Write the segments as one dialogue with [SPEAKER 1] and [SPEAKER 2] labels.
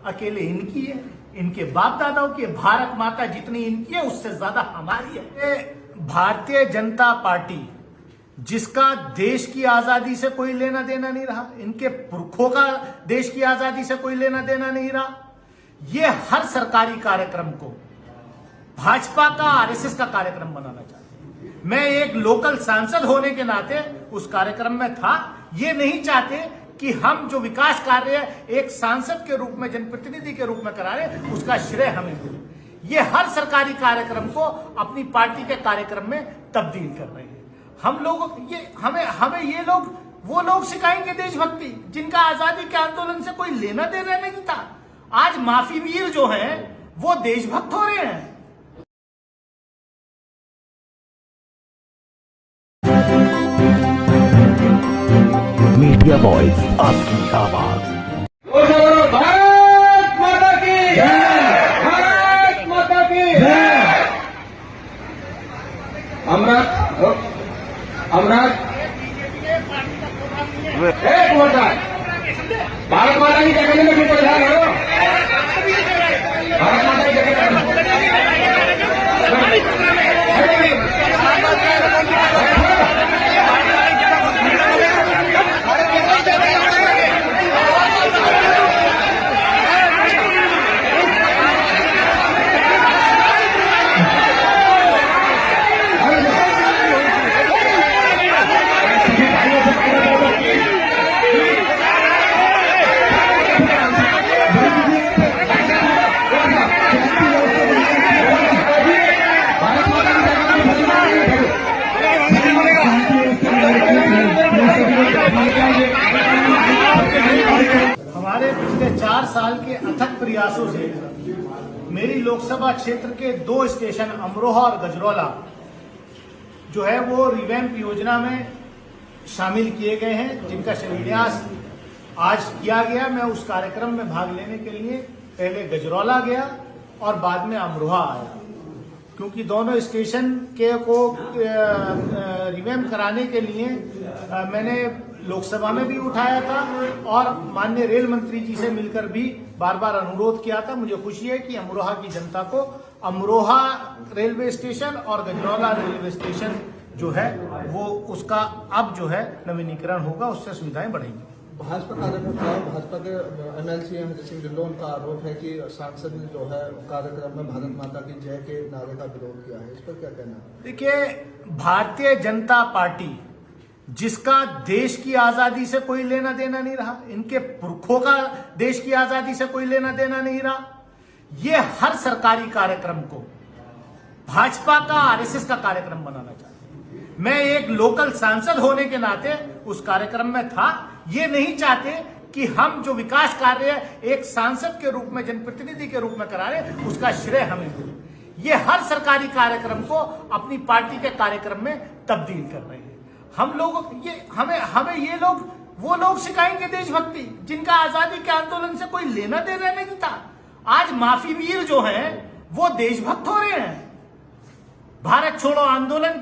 [SPEAKER 1] अकेले इनकी है, इनके बाप दादाओं की। भारत माता जितनी इनकी है उससे ज्यादा हमारी है। भारतीय जनता पार्टी जिसका देश की आजादी से कोई लेना देना नहीं रहा, इनके पुरखों का देश की आजादी से कोई लेना देना नहीं रहा, ये हर सरकारी कार्यक्रम को भाजपा का आरएसएस का कार्यक्रम बनाना चाहते हैं। मैं एक लोकल सांसद होने के नाते उस कार्यक्रम में था। ये नहीं चाहते कि हम जो विकास कार्य एक सांसद के रूप में, जनप्रतिनिधि के रूप में करा रहे, उसका श्रेय हमें मिले। ये हर सरकारी कार्यक्रम को अपनी पार्टी के कार्यक्रम में तब्दील कर रहे हैं। हम लोग ये हमें ये लोग वो लोग सिखाएंगे देशभक्ति जिनका आजादी के आंदोलन से कोई लेना देना नहीं था। आज माफी वीर जो हैं वो देशभक्त हो रहे हैं।
[SPEAKER 2] मीडिया वॉइस, आपकी आवाज।
[SPEAKER 3] भारत माता की जय, भारत माता की जय। एक वोटर भारत माता की जगह में क्यों परेशान हो? भारत माता की जगह
[SPEAKER 1] हमारे पिछले 4 साल के अथक प्रयासों से मेरी लोकसभा क्षेत्र के 2 स्टेशन अमरोहा और गजरौला जो है वो रिवैम्प योजना में शामिल किए गए हैं, जिनका शिलान्यास आज किया गया। मैं उस कार्यक्रम में भाग लेने के लिए पहले गजरौला गया और बाद में अमरोहा आया, क्योंकि दोनों स्टेशन के को रिवैम्प कराने के लिए मैंने लोकसभा में भी उठाया था और माननीय रेल मंत्री जी से मिलकर भी बार बार अनुरोध किया था। मुझे खुशी है कि अमरोहा की जनता को अमरोहा रेलवे स्टेशन और गजरौला रेलवे स्टेशन जो है वो उसका अब जो है नवीनीकरण होगा, उससे सुविधाएं बढ़ेंगी।
[SPEAKER 4] भाजपा कार्यकर्ता, भाजपा के एमएलसी हरजीत सिंह ढिल्लों, उनका आरोप है कि सांसद ने जो है कार्यक्रम में भारत माता की जय के नारे का विरोध किया है, इस पर क्या कहना है?
[SPEAKER 1] देखिए, भारतीय जनता पार्टी जिसका देश की आजादी से कोई लेना देना नहीं रहा, इनके पुरखों का देश की आजादी से कोई लेना देना नहीं रहा, ये हर सरकारी कार्यक्रम को भाजपा का आरएसएस का कार्यक्रम बनाना चाहते हैं। मैं एक लोकल सांसद होने के नाते उस कार्यक्रम में था। ये नहीं चाहते कि हम जो विकास कार्य एक सांसद के रूप में, जनप्रतिनिधि के रूप में करा रहे, उसका श्रेय हमें मिले। ये हर सरकारी कार्यक्रम को अपनी पार्टी के कार्यक्रम में तब्दील कर रहे हैं। हम लोग ये हमें ये लोग वो लोग सिखाएंगे देशभक्ति जिनका आजादी के आंदोलन से कोई लेना देना नहीं था। आज माफी वीर जो हैं वो देशभक्त हो रहे हैं। भारत छोड़ो आंदोलन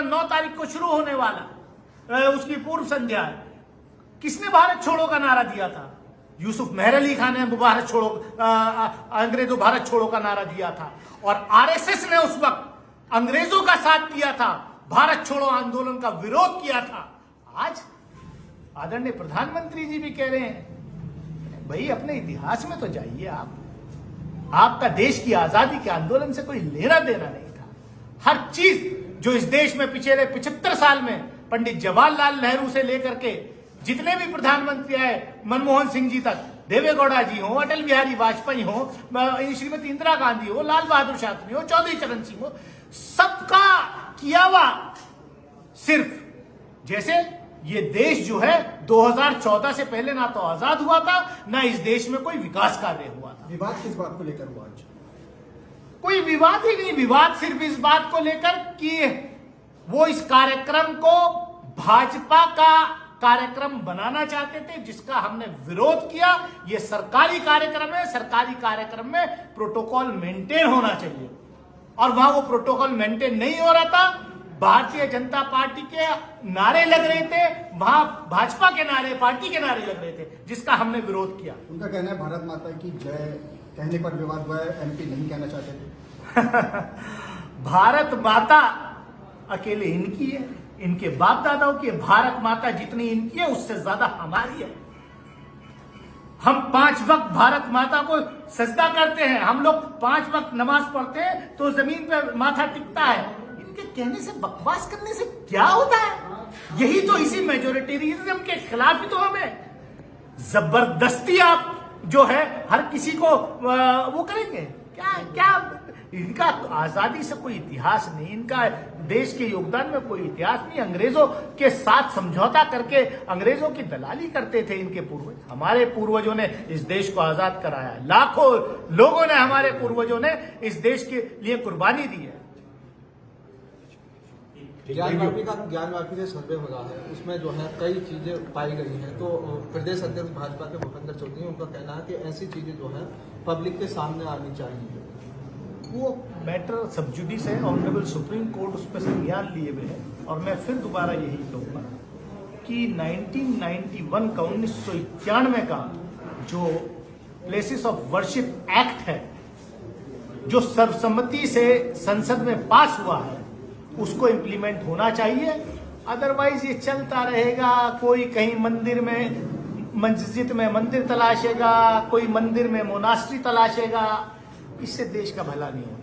[SPEAKER 1] 9 तारीख को शुरू होने वाला, उसकी पूर्व संध्या है। किसने भारत छोड़ो का नारा दिया था? यूसुफ मेहर अली खान ने भारत छोड़ो, अंग्रेजों भारत छोड़ो का नारा दिया था, और आरएसएस ने उस वक्त अंग्रेजों का साथ दिया था, भारत छोड़ो आंदोलन का विरोध किया था। आज आदरणीय प्रधानमंत्री जी भी कह रहे हैं, भाई अपने इतिहास में तो जाइए। आपका देश की आजादी के आंदोलन से कोई लेना देना नहीं था। हर चीज जो इस देश में पिछले 75 साल में पंडित जवाहरलाल नेहरू से लेकर के जितने भी प्रधानमंत्री आए, मनमोहन सिंह जी तक, देवेगौड़ा जी हो, अटल बिहारी वाजपेयी हो, श्रीमती इंदिरा गांधी हो, लाल बहादुर शास्त्री हो, चौधरी चरण सिंह हो, सबका किया हुआ सिर्फ जैसे ये देश जो है 2014 से पहले ना तो आजाद हुआ था, ना इस देश में कोई विकास कार्य हुआ था।
[SPEAKER 4] विवाद किस बात को लेकर हुआ?
[SPEAKER 1] कोई विवाद ही नहीं। विवाद सिर्फ इस बात को लेकर कि वो इस कार्यक्रम को भाजपा का कार्यक्रम बनाना चाहते थे, जिसका हमने विरोध किया। ये सरकारी कार्यक्रम है, सरकारी कार्यक्रम में प्रोटोकॉल मेंटेन होना चाहिए, और वहां वो प्रोटोकॉल मेंटेन नहीं हो रहा था। भारतीय जनता पार्टी के नारे लग रहे थे, वहां भाजपा के नारे, पार्टी के नारे लग रहे थे, जिसका हमने विरोध किया।
[SPEAKER 4] उनका कहना है भारत माता की जय कहने पर विवाद हुआ है, एमपी नहीं कहना चाहते थे।
[SPEAKER 1] भारत माता अकेले इनकी है, इनके बाप दादाओं की है। भारत माता जितनी इनकी है उससे ज्यादा हमारी है। हम 5 वक्त भारत माता को सजदा करते हैं, हम लोग 5 वक्त नमाज पढ़ते हैं तो जमीन पर माथा टिकता है। इनके कहने से, बकवास करने से क्या होता है? यही तो इसी मेजोरिटेरियनिज्म के खिलाफ ही तो हमें जबरदस्ती आप जो है हर किसी को वो करेंगे। क्या इनका आजादी से कोई इतिहास नहीं, इनका देश के योगदान में कोई इतिहास नहीं। अंग्रेजों के साथ समझौता करके अंग्रेजों की दलाली करते थे इनके पूर्वज। हमारे पूर्वजों ने इस देश को आजाद कराया, लाखों लोगों ने, हमारे पूर्वजों ने इस देश के लिए कुर्बानी दी है।
[SPEAKER 4] ज्ञानवापी का सर्वे हो रहा है, उसमें जो है कई चीजें पाई गई हैं। तो प्रदेश अध्यक्ष भाजपा के भूपेंद्र चौधरी, उनका कहना है कि ऐसी चीजें जो है पब्लिक के सामने आनी चाहिए।
[SPEAKER 1] वो मैटर सब्जुडिस है, ऑनरेबल सुप्रीम कोर्ट उस पर संज्ञान लिए हुए है। और मैं फिर दोबारा यही कहूंगा कि 1991 का 1991 का जो प्लेसेस ऑफ वर्शिप एक्ट है, जो सर्वसम्मति से संसद में पास हुआ है, उसको इम्प्लीमेंट होना चाहिए। अदरवाइज ये चलता रहेगा। कोई कहीं मंदिर में, मस्जिद में मंदिर तलाशेगा, कोई मंदिर में मोनास्ट्री तलाशेगा। इससे देश का भला नहीं होने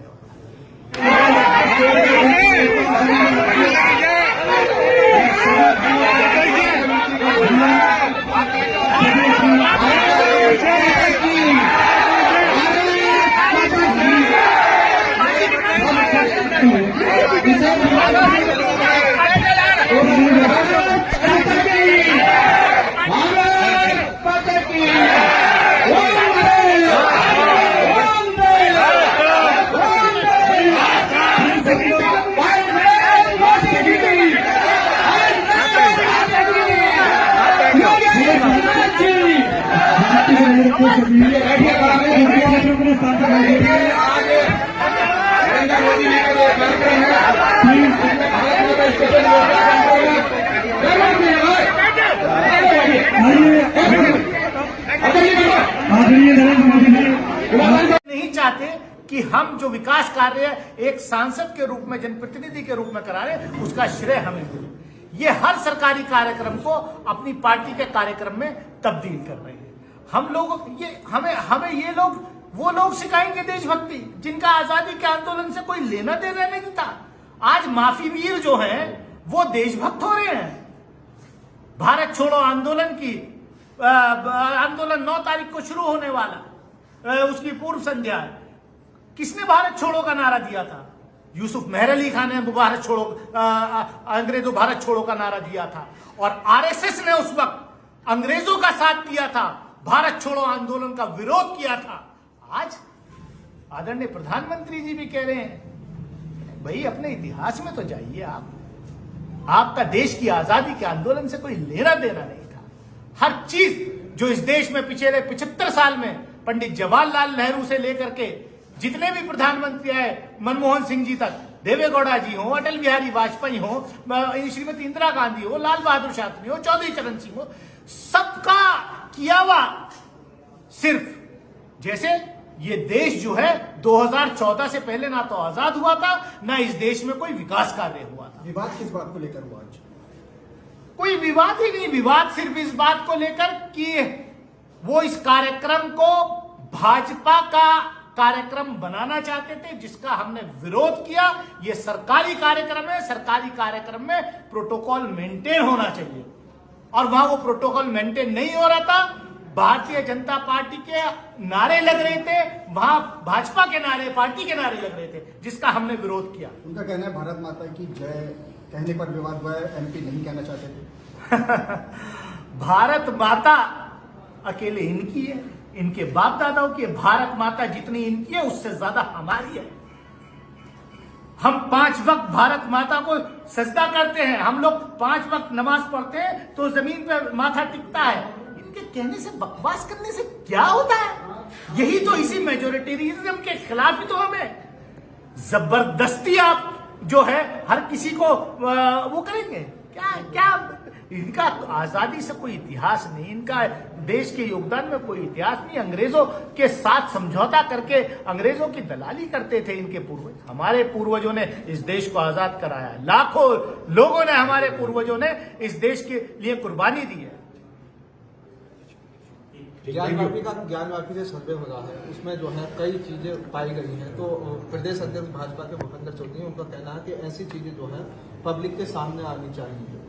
[SPEAKER 1] नहीं चाहते कि हम जो विकास कार्य एक सांसद के रूप में, जनप्रतिनिधि के रूप में करा रहे हैं, उसका श्रेय हमें मिले। ये हर सरकारी कार्यक्रम को अपनी पार्टी के कार्यक्रम में तब्दील कर रहे हैं। हम लोग ये हमें ये लोग, वो लोग सिखाएंगे देशभक्ति जिनका आजादी के आंदोलन से कोई लेना देना नहीं था। आज माफी वीर जो हैं वो देशभक्त हो रहे हैं। भारत छोड़ो आंदोलन की आंदोलन 9 तारीख को शुरू होने वाला, उसकी पूर्व संध्या है। किसने भारत छोड़ो का नारा दिया था? यूसुफ मेहरली खान ने भारत छोड़ो, अंग्रेजों भारत छोड़ो का नारा दिया था। और आरएसएस ने उस वक्त अंग्रेजों का साथ दिया था, भारत छोड़ो आंदोलन का विरोध किया था। आज आदरणीय प्रधानमंत्री जी भी कह रहे हैं, भाई अपने इतिहास में तो जाइए आप। आपका देश की आजादी के आंदोलन से कोई लेना देना नहीं था। हर चीज जो इस देश में पिछले 75 साल में पंडित जवाहरलाल नेहरू से लेकर के जितने भी प्रधानमंत्री आए, मनमोहन सिंह जी तक, देवेगौड़ा जी हो, अटल बिहारी वाजपेयी हो, श्रीमती इंदिरा गांधी हो, लाल बहादुर शास्त्री हो, चौधरी चरण सिंह हो, सबका किया हुआ सिर्फ जैसे ये देश जो है 2014 से पहले ना तो आजाद हुआ था, ना इस देश में कोई विकास कार्य हुआ था।
[SPEAKER 4] विवाद किस बात को लेकर हुआ आज?
[SPEAKER 1] कोई विवाद ही नहीं। विवाद सिर्फ इस बात को लेकर कि वो इस कार्यक्रम को भाजपा का कार्यक्रम बनाना चाहते थे, जिसका हमने विरोध किया। ये सरकारी कार्यक्रम है, सरकारी कार्यक्रम में प्रोटोकॉल मेंटेन होना चाहिए, और वहां वो प्रोटोकॉल मेंटेन नहीं हो रहा था। भारतीय जनता पार्टी के नारे लग रहे थे, वहां भाजपा के नारे, पार्टी के नारे लग रहे थे, जिसका हमने विरोध किया।
[SPEAKER 4] उनका कहना है भारत माता की जय कहने पर विवाद हुआ है, एमपी नहीं कहना चाहते थे।
[SPEAKER 1] भारत माता अकेले इनकी है, इनके बाप दादाओं की है। भारत माता जितनी इनकी है उससे ज्यादा हमारी है। हम 5 वक्त भारत माता को सजदा करते हैं, हम लोग 5 वक्त नमाज पढ़ते हैं तो जमीन पर माथा टिकता है। इनके कहने से, बकवास करने से क्या होता है? यही तो इसी मेजोरिटेरियनिज्म के खिलाफ ही तो हमें जबरदस्ती आप जो है हर किसी को वो करेंगे। क्या क्या इनका आजादी से कोई इतिहास नहीं, इनका देश के योगदान में कोई इतिहास नहीं। अंग्रेजों के साथ समझौता करके अंग्रेजों की दलाली करते थे इनके पूर्वज। हमारे पूर्वजों ने इस देश को आजाद कराया, लाखों लोगों ने, हमारे पूर्वजों ने इस देश के लिए कुर्बानी दी है।
[SPEAKER 4] ज्ञानवापी से सर्वे हो रहा है, उसमें जो है कई चीजें पाई गई हैं। तो प्रदेश अध्यक्ष भाजपा के भूपेंद्र चौधरी, उनका कहना है कि ऐसी चीजें जो है पब्लिक के सामने आनी चाहिए।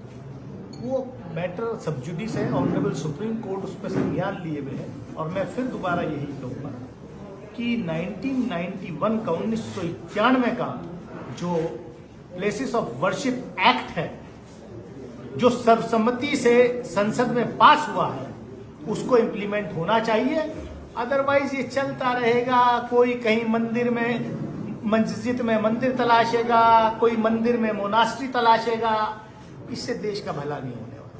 [SPEAKER 1] वो मैटर सब्जुडिस है, ऑनरेबल सुप्रीम कोर्ट उसमें संज्ञान लिए हुए है। और मैं फिर दोबारा यही कहूंगा कि 1991 का 1991 का जो प्लेसेस ऑफ वर्शिप एक्ट है, जो सर्वसम्मति से संसद में पास हुआ है, उसको इम्प्लीमेंट होना चाहिए। अदरवाइज ये चलता रहेगा। कोई कहीं मंदिर में, मस्जिद में मंदिर तलाशेगा, कोई मंदिर में मोनास्ट्री तलाशेगा। इससे देश का भला नहीं होने वाला।